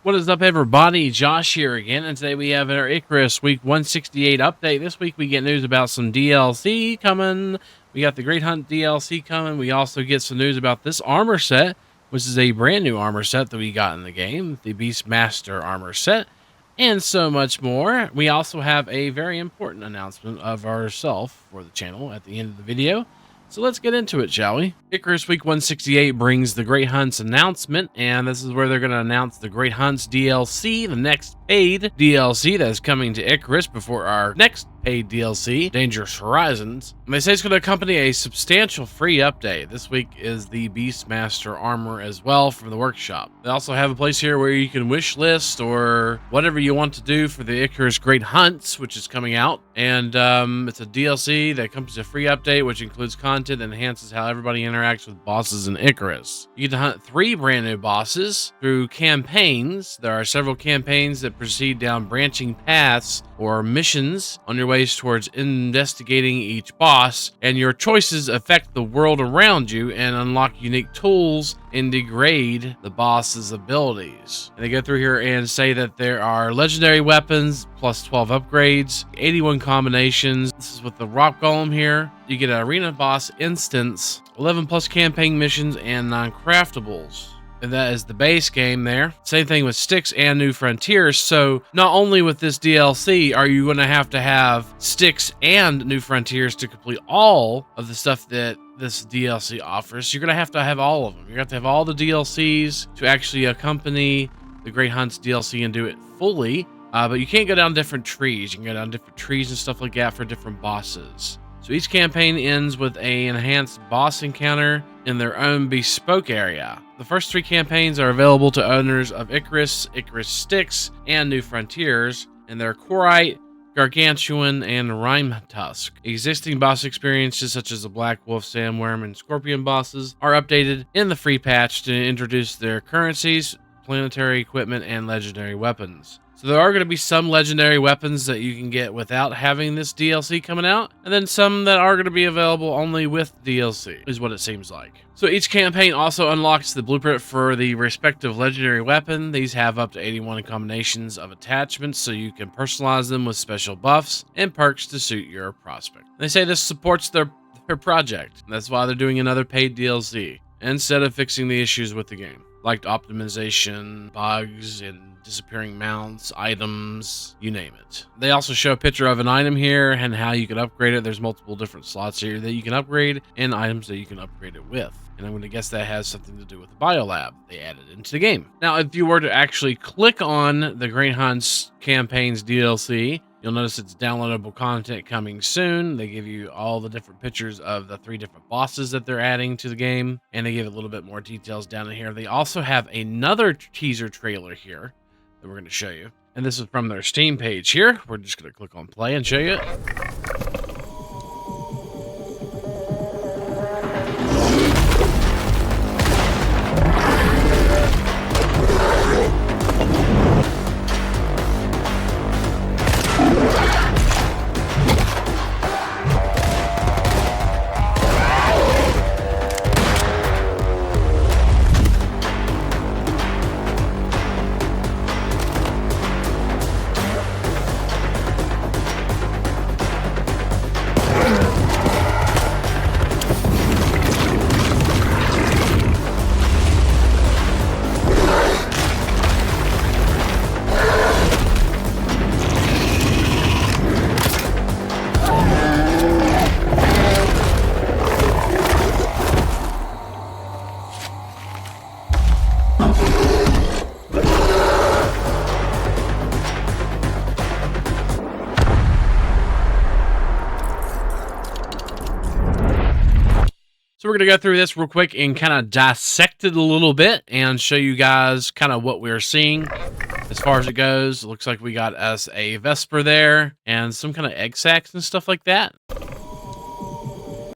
What is up, everybody? Josh here again, and today we have our Icarus Week 168 update. This week we get news about some DLC coming. We got the Great Hunt DLC coming. We also get some news about this armor set, which is a brand new armor set that we got in the game, the Beastmaster armor set, and so much more. We also have a very important announcement of ourselves for the channel at the end of the video. So let's get into it, shall we? Icarus Week 168 brings the Great Hunts announcement, and this is where they're going to announce the Great Hunts DLC, the next paid DLC that is coming to Icarus before our next paid DLC, Dangerous Horizons. And they say it's going to accompany a substantial free update. This week is the Beastmaster armor as well from the workshop. They also have a place here where you can wish list or whatever you want to do for the Icarus Great Hunts, which is coming out. And it's a DLC that comes with a free update, which includes content that enhances how everybody interacts with bosses in Icarus. You get to hunt 3 brand new bosses through campaigns. There are several campaigns that proceed down branching paths or missions on your ways towards investigating each boss, and your choices affect the world around you and unlock unique tools and degrade the boss's abilities. And they go through here and say that there are legendary weapons plus 12 upgrades, 81 combinations. This is with the rock golem here. You get an arena boss instance, 11 plus campaign missions, and 9 craftables. And that is the base game there. Same thing with sticks and new frontiers. So not only with this DLC are you going to have sticks and new frontiers to complete all of the stuff that this DLC offers. You're going to have all of them. You're going to have all the DLCs to actually accompany the Great Hunts DLC and do it fully. But you can't go down different trees. You can go down different trees and stuff like that for different bosses. So each campaign ends with an enhanced boss encounter in their own bespoke area. The first 3 campaigns are available to owners of Icarus, Icarus Sticks, and New Frontiers, and they're Corite, Gargantuan, and Rime Tusk. Existing boss experiences such as the Black Wolf, Sandworm, and Scorpion bosses are updated in the free patch to introduce their currencies, planetary equipment, and legendary weapons. So there are going to be some legendary weapons that you can get without having this DLC coming out, and then some that are going to be available only with DLC, is what it seems like. So each campaign also unlocks the blueprint for the respective legendary weapon. These have up to 81 combinations of attachments, so you can personalize them with special buffs and perks to suit your prospect. They say this supports their project, and that's why they're doing another paid DLC, instead of fixing the issues with the game, like optimization, bugs, and disappearing mounts, items, you name it. They also show a picture of an item here and how you can upgrade it. There's multiple different slots here that you can upgrade and items that you can upgrade it with. And I'm going to guess that has something to do with the biolab they added into the game. Now, if you were to actually click on the Great Hunts Campaigns DLC, you'll notice it's downloadable content coming soon. They give you all the different pictures of the 3 different bosses that they're adding to the game, and they give a little bit more details down in here. They also have another teaser trailer here that we're going to show you. And this is from their Steam page here. We're just going to click on play and show you it. So we're going to go through this real quick and kind of dissect it a little bit and show you guys kind of what we're seeing as far as it goes. It looks like we got us a Vesper there and some kind of egg sacs and stuff like that.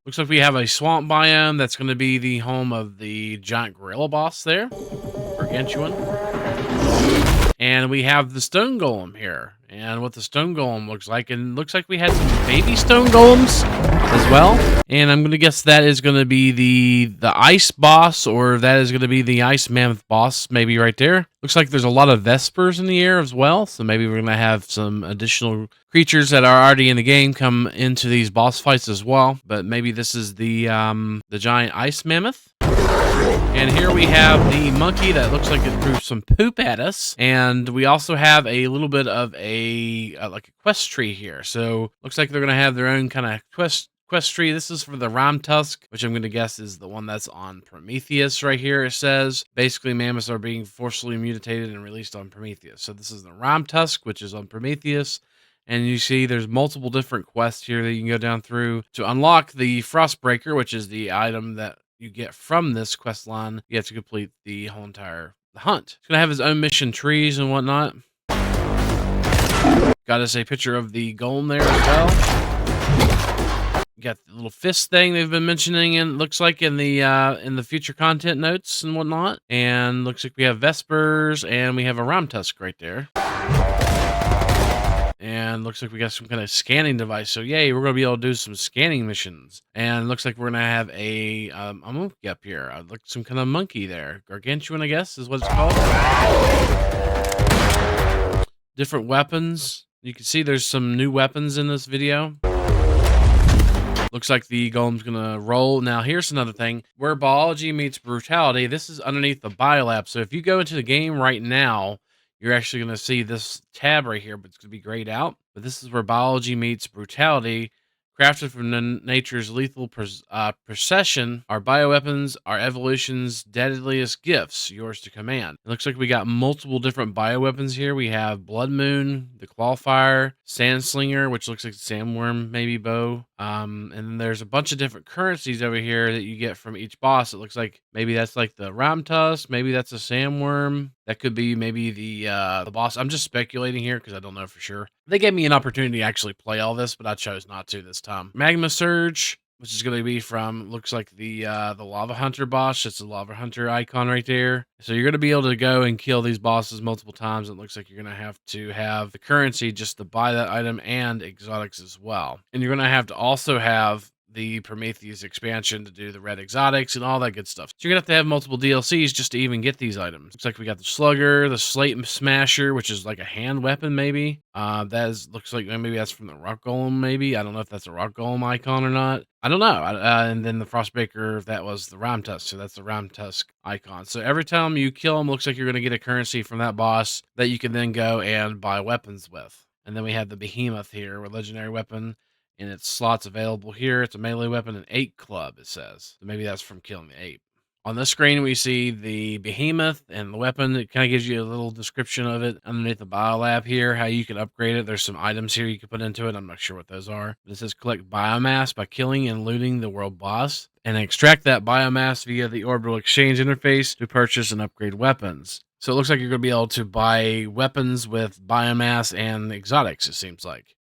Looks like we have a swamp biome that's going to be the home of the giant gorilla boss there, Gargantuan. And we have the stone golem here, and what the stone golem looks like. And looks like we had some baby stone golems as well. And I'm gonna guess that is gonna be the ice boss, or that is gonna be the ice mammoth boss, maybe right there. Looks like there's a lot of vespers in the air as well, so maybe we're gonna have some additional creatures that are already in the game come into these boss fights as well. But maybe this is the giant ice mammoth. And here we have the monkey that looks like it threw some poop at us. And we also have a little bit of a like a quest tree here. So looks like they're going to have their own kind of quest tree. This is for the Ram Tusk, which I'm going to guess is the one that's on Prometheus right here. It says basically mammoths are being forcibly mutated and released on Prometheus. So this is the Ram Tusk, which is on Prometheus. And you see there's multiple different quests here that you can go down through to unlock the Frostbreaker, which is the item that you get from this quest line. You have to complete the whole entire hunt. It's going to have his own mission trees and whatnot. Got us a picture of the golem there as well. Got the little fist thing they've been mentioning, and looks like in the future content notes and whatnot. And looks like we have Vespers, and we have a Ram Tusk right there. And looks like we got some kind of scanning device. So yay, we're going to be able to do some scanning missions. And looks like we're going to have a monkey up here. Like some kind of monkey there. Gargantuan, I guess, is what it's called. Different weapons. You can see there's some new weapons in this video. Looks like the golem's going to roll. Now, here's another thing. Where biology meets brutality, this is underneath the biolab. So if you go into the game right now, you're actually going to see this tab right here, but it's going to be grayed out. But this is where biology meets brutality. Crafted from nature's lethal procession, our bioweapons, our evolution's deadliest gifts, yours to command. It looks like we got multiple different bioweapons here. We have Blood Moon, the Clawfire, Sandslinger, which looks like Sandworm, maybe bow. And then there's a bunch of different currencies over here that you get from each boss. It looks like maybe that's like the Ram Tusk, maybe that's a Sandworm. That could be maybe the boss. I'm just speculating here because I don't know for sure. They gave me an opportunity to actually play all this, but I chose not to this time. Magma Surge, which is going to be from, looks like the Lava Hunter boss. It's a Lava Hunter icon right there. So you're going to be able to go and kill these bosses multiple times. It looks like you're going to have the currency just to buy that item and exotics as well. And you're going to have to also have the Prometheus expansion to do the red exotics and all that good stuff. So you're gonna have multiple DLCs just to even get these items. Looks like we got the Slugger, the Slate Smasher, which is like a hand weapon maybe. Looks like maybe that's from the Rock Golem maybe. I don't know if that's a Rock Golem icon or not. I don't know. And then the Frostbreaker, that was the Ram Tusk. So that's the Ram Tusk icon. So every time you kill him, looks like you're gonna get a currency from that boss that you can then go and buy weapons with. And then we have the Behemoth here, a legendary weapon. And its slots available here. It's a melee weapon, an 8 club, it says. So maybe that's from killing the ape. On this screen, we see the behemoth and the weapon. It kind of gives you a little description of it underneath the biolab here, how you can upgrade it. There's some items here you can put into it. I'm not sure what those are. But it says collect biomass by killing and looting the world boss, and extract that biomass via the orbital exchange interface to purchase and upgrade weapons. So it looks like you're going to be able to buy weapons with biomass and exotics, it seems like.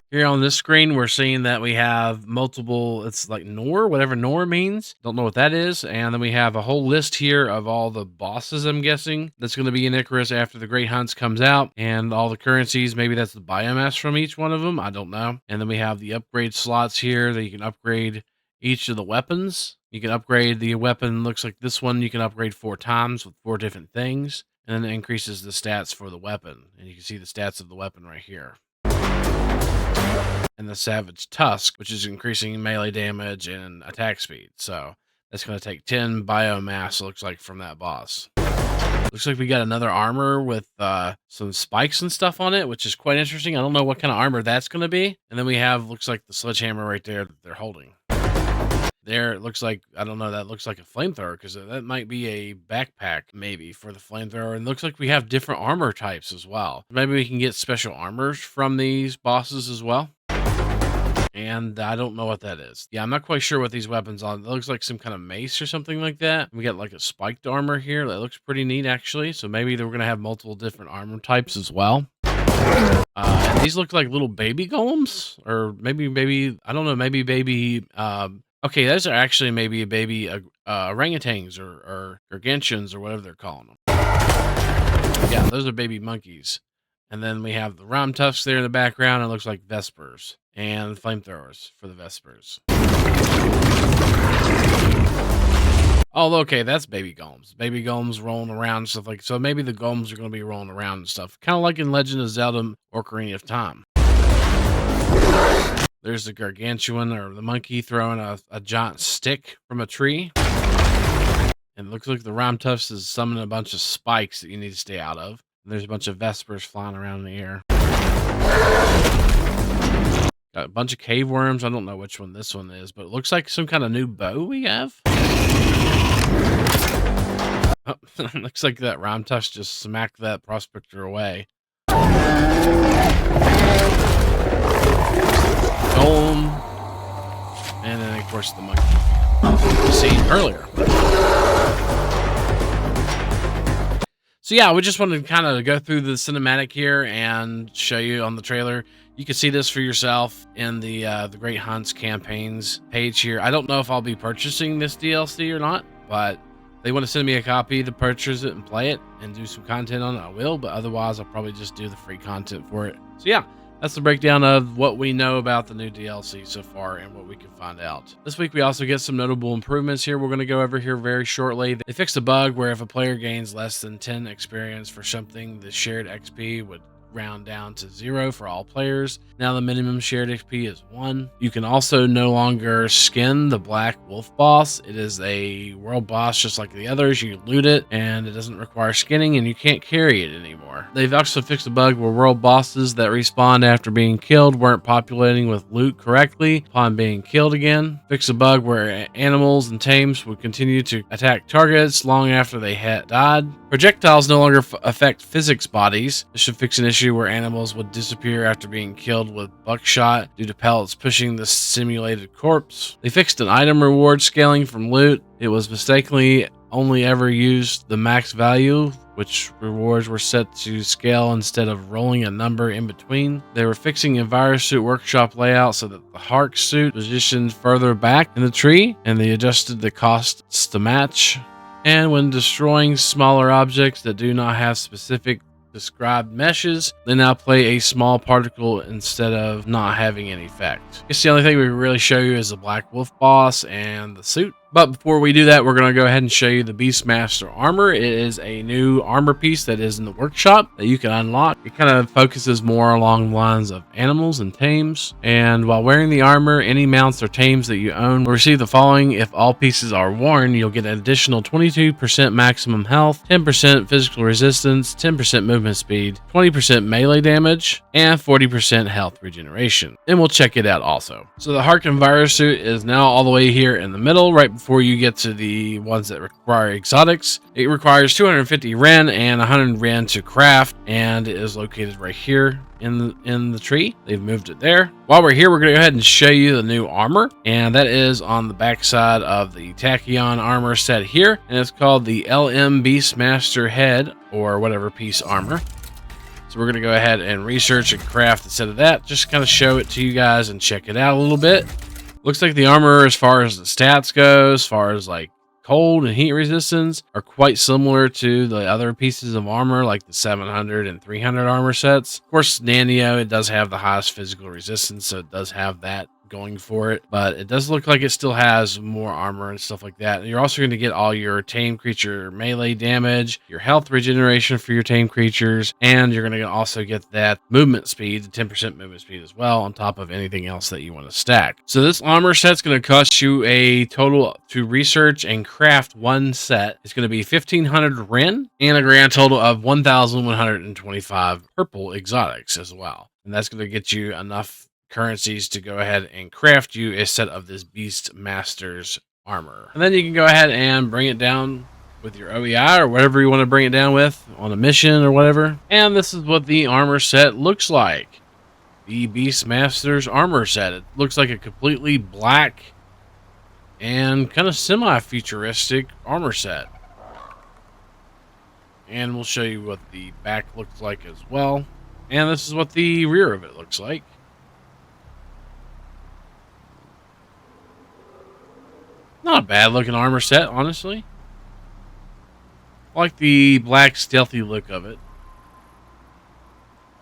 Here on this screen, we're seeing that we have multiple, it's like Nor, whatever Nor means. Don't know what that is. And then we have a whole list here of all the bosses, I'm guessing, that's going to be in Icarus after the Great Hunts comes out. And all the currencies, maybe that's the biomass from each one of them. I don't know. And then we have the upgrade slots here that you can upgrade each of the weapons. You can upgrade the weapon. Looks like this one you can upgrade 4 times with 4 different things. And then it increases the stats for the weapon. And you can see the stats of the weapon right here. And the Savage Tusk, which is increasing melee damage and attack speed. So that's going to take 10 biomass, looks like, from that boss. Looks like we got another armor with some spikes and stuff on it, which is quite interesting. I don't know what kind of armor that's going to be. And then we have, looks like, the sledgehammer right there that they're holding. There, it looks like, I don't know, that looks like a flamethrower, because that might be a backpack, maybe, for the flamethrower. And it looks like we have different armor types as well. Maybe we can get special armors from these bosses as well. And I don't know what that is. Yeah, I'm not quite sure what these weapons are. It looks like some kind of mace or something like that. We got like a spiked armor here. That looks pretty neat, actually. So maybe they're going to have multiple different armor types as well. And these look like little baby golems, or maybe, I don't know, maybe baby, okay, those are actually maybe a baby orangutans or gargantuans or whatever they're calling them. Yeah, those are baby monkeys. And then we have the Rom Tufts there in the background. It looks like Vespers and flamethrowers for the Vespers. Oh, okay, that's baby golems. Baby golems rolling around and stuff like so. Maybe the golems are going to be rolling around and stuff, kind of like in Legend of Zelda: Ocarina of Time. There's the gargantuan or the monkey throwing a giant stick from a tree. And it looks like the Rom Tufts is summoning a bunch of spikes that you need to stay out of. And there's a bunch of Vespers flying around in the air. Got a bunch of cave worms. I don't know which one this one is, but it looks like some kind of new bow we have. Oh, looks like that Rom Tuft just smacked that prospector away. Golem. And then, of course, the monkey we seen earlier. So yeah, we just wanted to kind of go through the cinematic here and show you on the trailer. You can see this for yourself in the Great Hunts campaigns page here. I don't know if I'll be purchasing this DLC or not, but if they want to send me a copy to purchase it and play it and do some content on it, I will. But otherwise, I'll probably just do the free content for it. So yeah, that's the breakdown of what we know about the new DLC so far and what we can find out. This week, we also get some notable improvements here. We're going to go over here very shortly. They fixed a bug where if a player gains less than 10 experience for something, the shared XP would round down to 0 for all players. Now the minimum shared XP is 1. You can also no longer skin the Black Wolf boss. It is a world boss just like the others. You loot it and it doesn't require skinning and you can't carry it anymore. They've also fixed a bug where world bosses that respawn after being killed weren't populating with loot correctly upon being killed again. Fixed a bug where animals and tames would continue to attack targets long after they had died. Projectiles no longer affect physics bodies. This should fix an issue where animals would disappear after being killed with buckshot due to pellets pushing the simulated corpse. They fixed an item reward scaling from loot. It was mistakenly only ever used the max value, which rewards were set to scale instead of rolling a number in between. They were fixing a virus suit workshop layout so that the Hark suit positioned further back in the tree, and they adjusted the costs to match. And when destroying smaller objects that do not have specific described meshes, they now play a small particle instead of not having any effect. I guess the only thing we really show you is the Black Wolf boss and the suit. But before we do that, we're going to go ahead and show you the Beastmaster armor. It is a new armor piece that is in the workshop that you can unlock. It kind of focuses more along the lines of animals and tames. And while wearing the armor, any mounts or tames that you own will receive the following. If all pieces are worn, you'll get an additional 22% maximum health, 10% physical resistance, 10% movement speed, 20% melee damage, and 40% health regeneration. And we'll check it out also. So the Hark and Virus suit is now all the way here in the middle, right before you get to the ones that require exotics. It requires 250 Ren and 100 Ren to craft, and it is located right here in the tree. They've moved it there. While we're here, we're going to go ahead and show you the new armor, and that is on the back side of the Tachyon armor set here, and it's called the LM Beastmaster head, or whatever piece armor. So we're going to go ahead and research and craft a set of that, just kind of show it to you guys and check it out a little bit. Looks like the armor, as far as the stats go, as far as like cold and heat resistance, are quite similar to the other pieces of armor, like the 700 and 300 armor sets. Of course, Nanio, it does have the highest physical resistance, so it does have that going for it, but it does look like it still has more armor and stuff like that. And you're also going to get all your tame creature melee damage, your health regeneration for your tame creatures, and you're going to also get that movement speed, the 10% movement speed as well, on top of anything else that you want to stack. So this armor set's going to cost you a total to research and craft one set. It's going to be 1,500 Ren and a grand total of 1,125 purple exotics as well. And that's going to get you enough currencies to go ahead and craft you a set of this Beastmaster's armor. And then you can go ahead and bring it down with your OEI or whatever you want to bring it down with on a mission or whatever. And this is what the armor set looks like. The Beastmaster's armor set. It looks like a completely black and kind of semi-futuristic armor set. And we'll show you what the back looks like as well. And this is what the rear of it looks like. Not a bad looking armor set, honestly. I like the black stealthy look of it.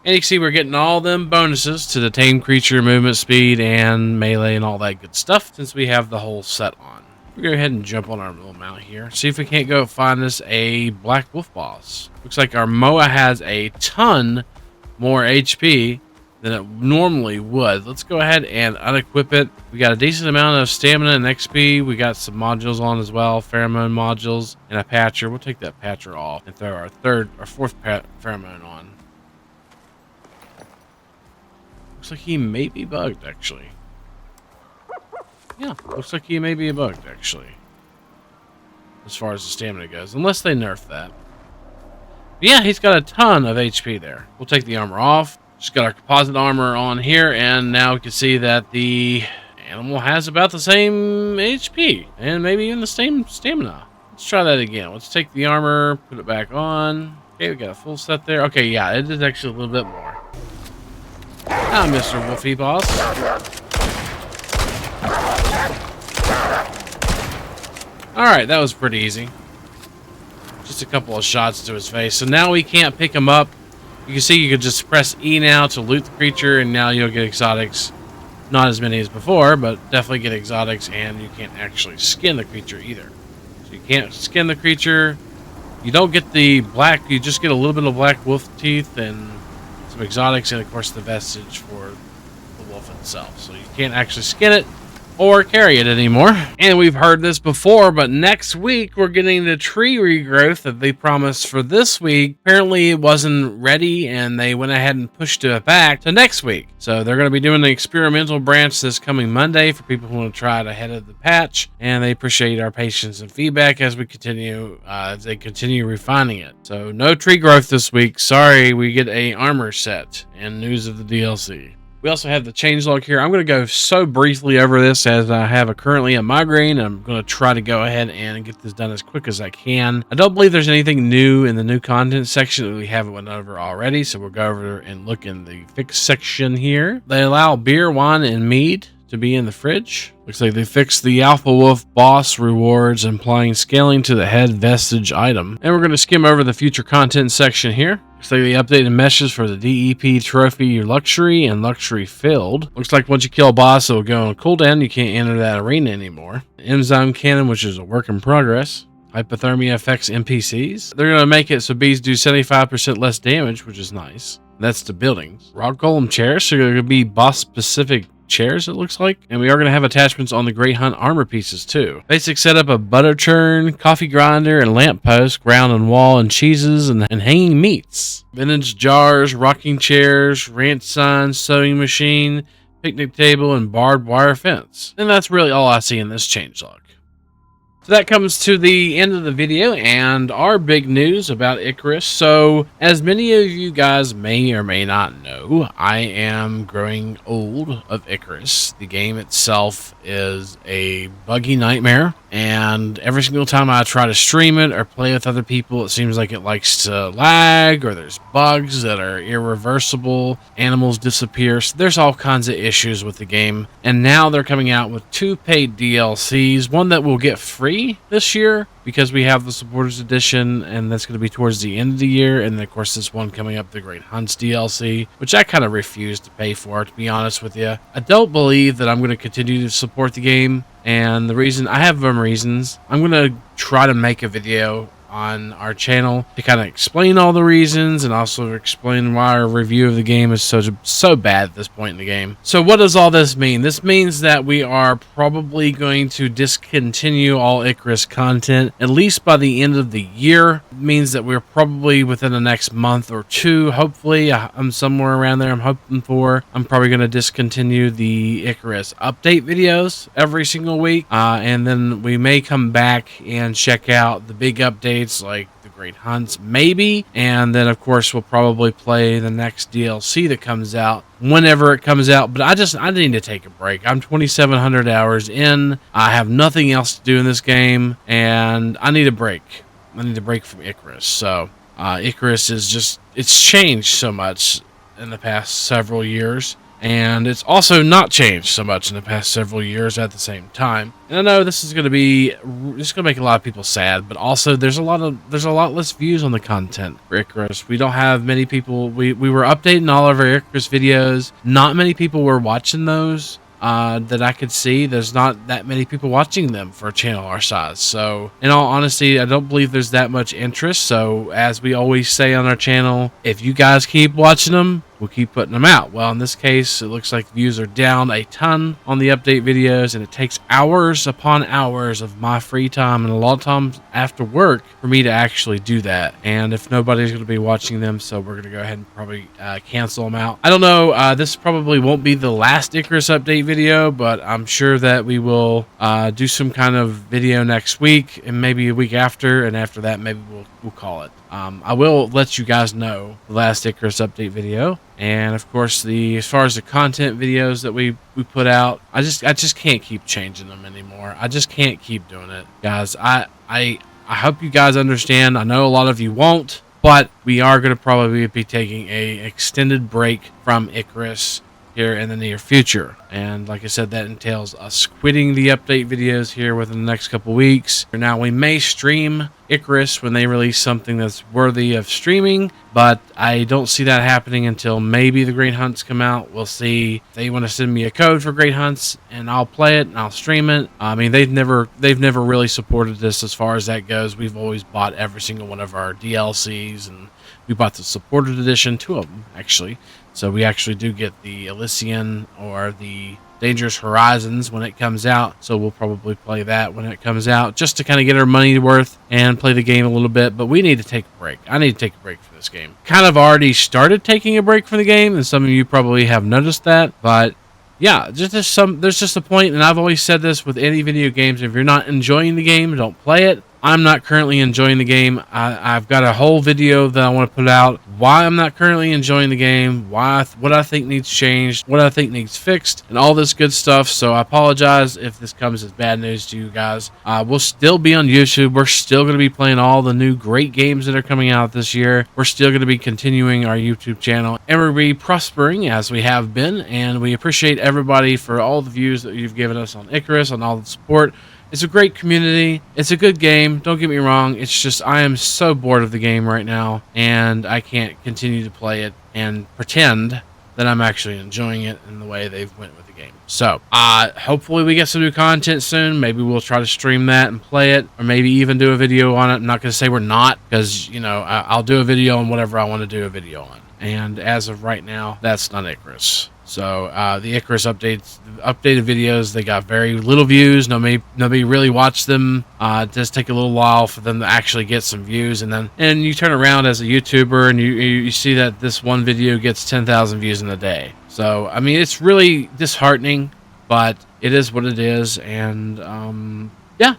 And you can see we're getting all them bonuses to the tame creature, movement speed, and melee, and all that good stuff since we have the whole set on. We'll go ahead and jump on our little mount here. See if we can't go find us a Black Wolf boss. Looks like our Moa has a ton more HP than it normally would. Let's go ahead and unequip it. We got a decent amount of stamina and XP. We got some modules on as well, pheromone modules, and a patcher. We'll take that patcher off and throw our fourth pheromone on. Looks like he may be bugged, actually. Yeah, looks like he may be bugged, actually. As far as the stamina goes, unless they nerf that. But yeah, he's got a ton of HP there. We'll take the armor off. Just got our composite armor on here, and now we can see that the animal has about the same HP, and maybe even the same stamina. Let's try that again. Let's take the armor, put it back on. Okay, we got a full set there. Okay, yeah, it is actually a little bit more. Ah, Mr. Wolfie Boss. Alright, that was pretty easy. Just a couple of shots to his face. So now we can't pick him up. You can see you could just press E now to loot the creature, and now you'll get exotics. Not as many as before, but definitely get exotics, and you can't actually skin the creature either. So you can't skin the creature. You don't get the black, you just get a little bit of black wolf teeth and some exotics, and of course the vestige for the wolf itself. So you can't actually skin it or carry it anymore. And we've heard this before, but next week we're getting the tree regrowth that they promised for this week. Apparently it wasn't ready, and they went ahead and pushed it back to next week. So they're going to be doing the experimental branch this coming Monday for people who want to try it ahead of the patch, and they appreciate our patience and feedback as we continue, as they continue refining it. So no tree growth this week. Sorry, we get a armor set and news of the DLC. We also have the changelog here. I'm going to go so briefly over this as I have currently a migraine. I'm going to try to go ahead and get this done as quick as I can. I don't believe there's anything new in the new content section that we haven't went over already, so we'll go over and look in the fix section here. They allow beer, wine, and mead to be in the fridge. Looks like they fixed the Alpha Wolf boss rewards, implying scaling to the head vestige item. And we're going to skim over the future content section here. Looks like they updated meshes for the DEP Trophy Luxury and Luxury Filled. Looks like once you kill a boss, it'll go on cooldown. You can't enter that arena anymore. Enzyme Cannon, which is a work in progress. Hypothermia affects NPCs. They're going to make it so bees do 75% less damage, which is nice. That's to buildings. Rock Golem chairs, so they're going to be boss-specific chairs, it looks like. And we are going to have attachments on the Great Hunt armor pieces too. Basic setup of butter churn, coffee grinder, and lamp post, ground and wall, and cheeses, and hanging meats. Vintage jars, rocking chairs, ranch sign, sewing machine, picnic table, and barbed wire fence. And that's really all I see in this changelog. So that comes to the end of the video and our big news about Icarus. So as many of you guys may or may not know, I am growing old of Icarus. The game itself is a buggy nightmare, and every single time I try to stream it or play with other people, it seems like it likes to lag, or there's bugs that are irreversible, animals disappear. So there's all kinds of issues with the game, and now they're coming out with 2 paid DLCs, one that will get free this year because we have the supporters edition, and that's going to be towards the end of the year, and then of course this one coming up, the Great Hunts DLC, which I kind of refuse to pay for, to be honest with you. I don't believe that I'm going to continue to support the game, and the reason, I have some reasons. I'm going to try to make a video on our channel to kind of explain all the reasons, and also explain why our review of the game is so bad at this point in the game. So what does all this mean? This means that we are probably going to discontinue all Icarus content at least by the end of the year. It means that we're probably within the next month or 2, hopefully. I'm somewhere around there, I'm hoping for. I'm probably going to discontinue the Icarus update videos every single week, and then we may come back and check out the big updates like the Great Hunts, maybe, and then of course we'll probably play the next DLC that comes out whenever it comes out. But I need to take a break. I'm 2,700 hours in. I have nothing else to do in this game, and I need a break. I need a break from Icarus. So Icarus is just, it's changed so much in the past several years. And it's also not changed so much in the past several years at the same time. And I know this is going to make a lot of people sad, but also there's a lot less views on the content for Icarus. We don't have many people. We were updating all of our Icarus videos. Not many people were watching those. That I could see. There's not that many people watching them for a channel our size. So, in all honesty, I don't believe there's that much interest. So, as we always say on our channel, if you guys keep watching them, we'll keep putting them out. Well, in this case, it looks like views are down a ton on the update videos, and it takes hours upon hours of my free time and a lot of times after work for me to actually do that. And if nobody's going to be watching them, so we're going to go ahead and probably cancel them out. I don't know. This probably won't be the last Icarus update video, but I'm sure that we will do some kind of video next week and maybe a week after, and after that maybe we'll call it. I will let you guys know the last Icarus update video, and of course as far as the content videos that we put out, I just can't keep changing them anymore. I just can't keep doing it, guys. I hope you guys understand. I know a lot of you won't, but we are going to probably be taking a extended break from Icarus here in the near future. And like I said, that entails us quitting the update videos here within the next couple weeks. Now, we may stream Icarus when they release something that's worthy of streaming, but I don't see that happening until maybe the Great Hunts come out. We'll see if they want to send me a code for Great Hunts, and I'll play it and I'll stream it. I mean, they've never really supported this as far as that goes. We've always bought every single one of our DLCs, and we bought the supported edition, 2 of them actually. So we actually do get the Elysian or the Dangerous Horizons when it comes out. So we'll probably play that when it comes out, just to kind of get our money worth and play the game a little bit. But we need to take a break. I need to take a break from this game. Kind of already started taking a break from the game, and some of you probably have noticed that. But yeah, there's just a point, and I've always said this with any video games: if you're not enjoying the game, don't play it. I'm not currently enjoying the game. I've got a whole video that I want to put out why I'm not currently enjoying the game, what I think needs changed, what I think needs fixed, and all this good stuff. So I apologize if this comes as bad news to you guys. We'll still be on YouTube. We're still going to be playing all the new great games that are coming out this year. We're still going to be continuing our YouTube channel, and we'll be prospering as we have been. And we appreciate everybody for all the views that you've given us on Icarus, on all the support. It's a great community. It's a good game. Don't get me wrong. It's just I am so bored of the game right now, and I can't continue to play it and pretend that I'm actually enjoying it in the way they've went with the game. So, hopefully we get some new content soon. Maybe we'll try to stream that and play it, or maybe even do a video on it. I'm not going to say we're not, because, you know, I'll do a video on whatever I want to do a video on. And as of right now, that's not Icarus. So the Icarus updated videos, they got very little views. Nobody really watched them. It does take a little while for them to actually get some views, and you turn around as a YouTuber and you see that this one video gets 10,000 views in a day. So I mean, it's really disheartening, but it is what it is. And yeah.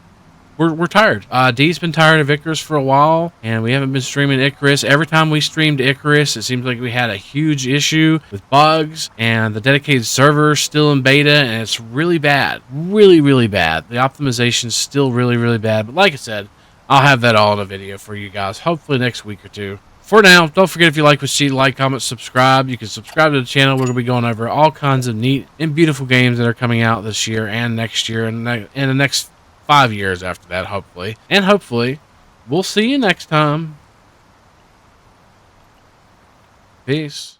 We're tired. D's been tired of Icarus for a while, and we haven't been streaming Icarus. Every time we streamed Icarus, it seems like we had a huge issue with bugs, and the dedicated server is still in beta, and it's really bad. Really, really bad. The optimization's still really, really bad. But like I said, I'll have that all in a video for you guys, hopefully next week or two. For now, don't forget, if you like what you see, like, comment, subscribe. You can subscribe to the channel. We're going to be going over all kinds of neat and beautiful games that are coming out this year and next year and the next 5 years after that, hopefully. And hopefully, we'll see you next time. Peace.